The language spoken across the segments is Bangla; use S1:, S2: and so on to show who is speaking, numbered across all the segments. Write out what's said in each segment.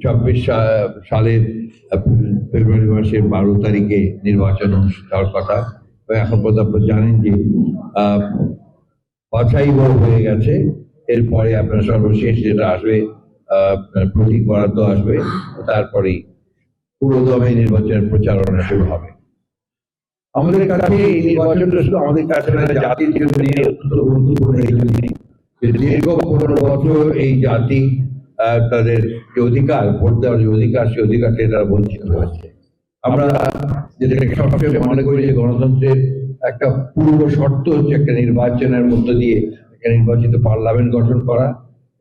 S1: 2026 সালের ফেব্রুয়ারি মাসের 12 তারিখে নির্বাচন অনুষ্ঠিত হওয়ার কথা। এখন পর্যন্ত আপনারা জানেন যে বাছাই হয়ে গেছে। এরপরে আপনার সর্বশেষ যেটা আসবে প্রতীক বরাদ্দ আসবে, তারপরেই পুরোদমে নির্বাচনের প্রচারণা শুরু হবে। আমাদের কাছে এই নির্বাচনটা শুধু আমাদের কাছে না, জাতির জন্য অত্যন্ত গুরুত্বপূর্ণ। এই জন্যই দীর্ঘ 15 বছর এই জাতি তাদের যে অধিকার, ভোট দেওয়ার যে অধিকার, সেই অধিকার থেকে তারা বঞ্চিত হয়েছে। আমরা যেটাকে সবসময় মনে করি যে গণতন্ত্রের একটা পূর্ব শর্ত হচ্ছে একটা নির্বাচনের মধ্য দিয়ে একটা নির্বাচিত পার্লামেন্ট গঠন করা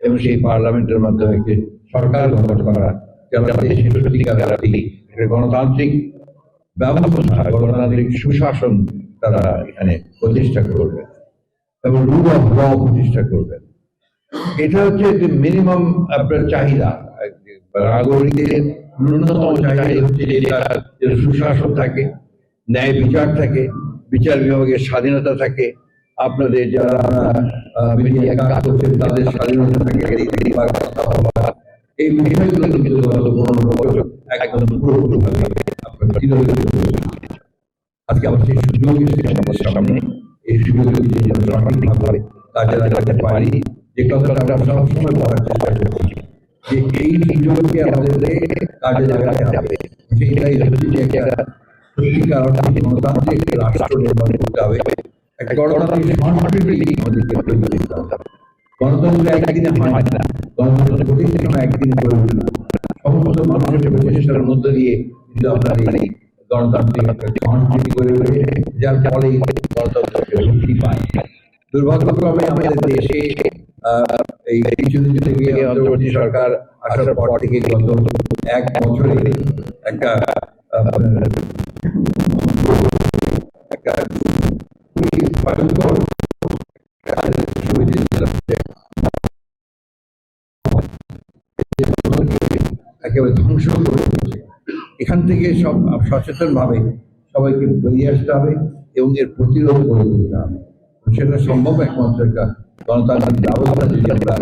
S1: এবং সেই পার্লামেন্টের মাধ্যমে একটি সরকার গঠন করা, যারা দেশের সত্যিকার গণতান্ত্রিক ব্যবস্থা, গণতান্ত্রিক সুশাসন তারা এখানে প্রতিষ্ঠা করবে এবং রুল অফ ল প্রতিষ্ঠা করবেন। এটা হচ্ছে যে মিনিমাম আপনার চাহিদা, নাগরিকদের ন্যূনতম চাহিদা হচ্ছে যে সুশাসন থাকে, ন্যায় বিচার থাকে, বিচার বিভাগের স্বাধীনতা থাকে, আপনাদের যারা মিডিয়া কাজ করছেন তাদের স্বাধীনতা থাকে, এই বিষয়গুলো কিন্তু একদম পুরোপুরিভাবে আজকে আমার সেই সুযোগ আমাদের সামনে, এই সুযোগগুলি যেন সঠিকভাবে কাজে লাগাতে পারি, যে কথাটা আমরা সবসময় বলার চেষ্টা করছি যে এই সুযোগকে আমাদের কাজে লাগাতে হবে। সেটাই হচ্ছে যে একটা সত্যিকার অর্থে গণতান্ত্রিক রাষ্ট্র নির্মাণ করতে হবে, একটা গণতান্ত্রিক সংস্কৃতি আমাদেরকে তৈরি করতে হবে। গণতন্ত্র একদিনে হয় না, গণতন্ত্র প্রতিষ্ঠা একদিনে গড়ে ওঠে না। সমস্ত মানুষের প্রচেষ্টার মধ্য দিয়ে কিন্তু আপনার এই গণতান্ত্রিক সংস্কৃতি গড়ে ওঠে, যার ফলে গণতন্ত্রকে মুক্তি পায়। দুর্ভাগ্যক্রমে আমাদের দেশে এই কিছুদিন থেকে অন্তর্বর্তী সরকার আসার পর থেকে গত 1 বছরে একটা একেবারে ধ্বংস করে দিচ্ছে। এখান থেকে সব সচেতন ভাবে সবাইকে বেরিয়ে আসতে হবে এবং এর প্রতিরোধ করে তুলতে হবে। সেটা সম্ভব একমাত্র একটা গণতান্ত্রিক ব্যবস্থা যদি আমরা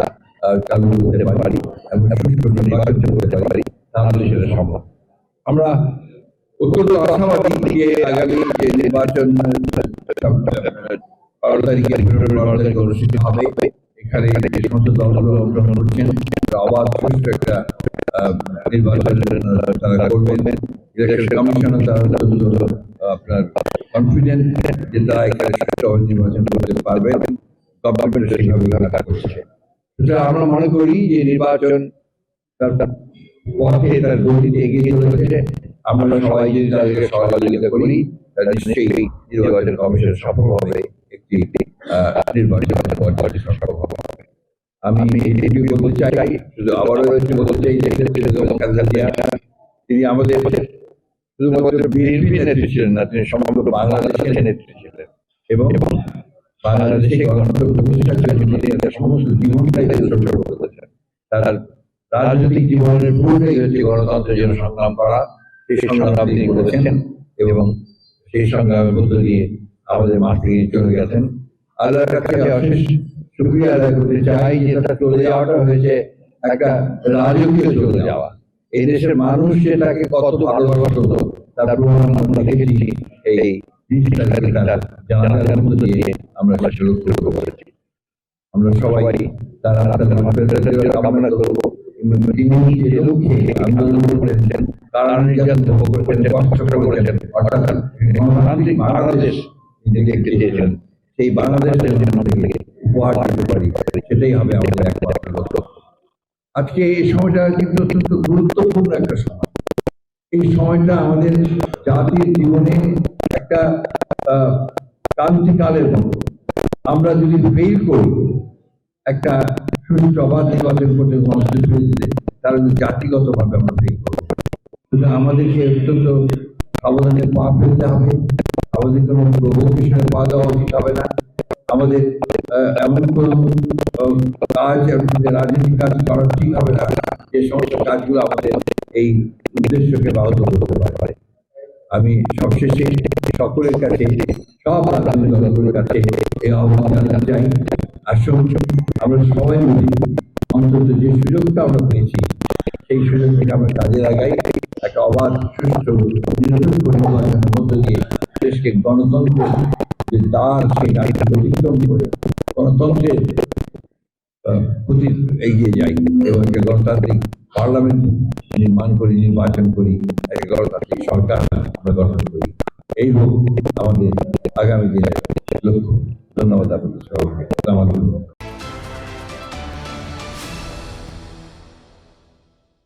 S1: চালু করতে পারি এবং সুষ্ঠু নির্বাচন করতে পারি, তাহলে সেটা সম্ভব। আমরা অত্যন্ত আশাবাদী যে আগামী যে নির্বাচন 12 তারিখে অনুষ্ঠিত হবে, এখানে যে সমস্ত দলগুলো অংশগ্রহণ করছেন অবাধ সুষ্ঠু একটা নির্বাচন তারা করবেন। ইলেকশন কমিশনও তারা আপনার কনফিডেন্ট যে তারা এখানে সুষ্ঠু নির্বাচন করতে পারবেন, গভর্নমেন্ট সেইভাবে কাজ করছে। সুতরাং আমরা মনে করি যে নির্বাচন তার পথে তার গতিতে এগিয়ে চলেছে। আমরা সবাই যদি তাদেরকে সহযোগিতা করি, তাহলে নিশ্চয়ই নির্বাচন কমিশন সফলভাবে একটি নির্বাচন করতে সক্ষম হবে। আমি এটুকু বলতে চাই, শুধু আবারও বলতে চাই যে তিনি আমাদের শুধুমাত্র বিএনপি নেত্রী ছিলেন না, তিনি সমগ্র বাংলাদেশের নেত্রী ছিলেন এবং বাংলাদেশে গণতন্ত্র প্রতিষ্ঠার জন্য তিনি তার সমস্ত জীবনটাই উৎসর্গ করেছেন। তার রাজনৈতিক জীবনের পুরোটাই হচ্ছে গণতন্ত্রের জন্য সংগ্রাম করা। সেই সংগ্রাম তিনি করেছেন এবং সেই সংগ্রামের মধ্য দিয়ে আমাদের মাঠ থেকে চলে গেছেন। আল্লাহর কাছে অশেষ শুকরিয়া আদায় করতে চাই যে তার চলে যাওয়াটা হয়েছে একটা রাজকীয় চলে যাওয়া। এই দেশের মানুষ তাকে কত ভালোবাসত তার প্রমাণ আমরা দেখেছি এই জানাজার মধ্যে দিয়ে আমরা সেটা লক্ষ্য করেছি। আমরা সবাই তারা কামনা করবো তিনি যে লক্ষ্যে আন্দোলন করেছেন, কারণ নির্যাতন করেছেন, কষ্ট করেছেন, অর্থাৎ গণতান্ত্রিক বাংলাদেশ দেখতে চেয়েছেন, সেই বাংলাদেশের জন্য উপহার দিতে পারি, সেটাই হবে আমাদের একমাত্র লক্ষ্য। আজকে এই সময়টা কিন্তু অত্যন্ত গুরুত্বপূর্ণ একটা সময়। এই সময়টা আমাদের জাতির জীবনে একটা ক্রান্তিকালের মতো। আমরা যদি ফেল করি একটা সুষ্ঠু অবাধ নির্বাচন করতে গণতন্ত্রের বিরুদ্ধে, তাহলে জাতিগতভাবে আমরা ফেল করবো। সুতরাং আমাদেরকে অত্যন্ত সাবধানে পা ফেলতে হবে। আমাদের কোনো প্রভোকেশনে পা দেওয়া উচিত হবে না। আমাদের এমন কোনো কাজ, রাজনৈতিক কাজ করা ঠিক হবে না যে সমস্ত কাজগুলো আমাদের এই উদ্দেশ্যকে ব্যাহত করতে পারে। আমি সবশেষে সকলের কাছে, সব রাজনৈতিক দলগুলোর কাছে এই আহ্বান জানাতে চাই, আসুন আমরা সবাই মিলে অন্তত যে সুযোগটা আমরা পেয়েছি সেই সুযোগটাকে আমরা কাজে লাগাই, একটা অবাধ সুষ্ঠু নিরপেক্ষ নির্বাচনের মধ্য দিয়ে দেশকে গণতন্ত্রের যে দ্বার সেই দ্বারকে অতিক্রম করে গণতন্ত্রের প্রতি এগিয়ে যাই এবং একটা গণতান্ত্রিক পার্লামেন্ট নির্মাণ করি, নির্বাচন করি, একটা গণতান্ত্রিক সরকার আমরা গঠন করি। এই হোক আমাদের আগামী দিনের লক্ষ্য। ধন্যবাদ আপনাদের সবাইকে। আসসালামু আলাইকুম।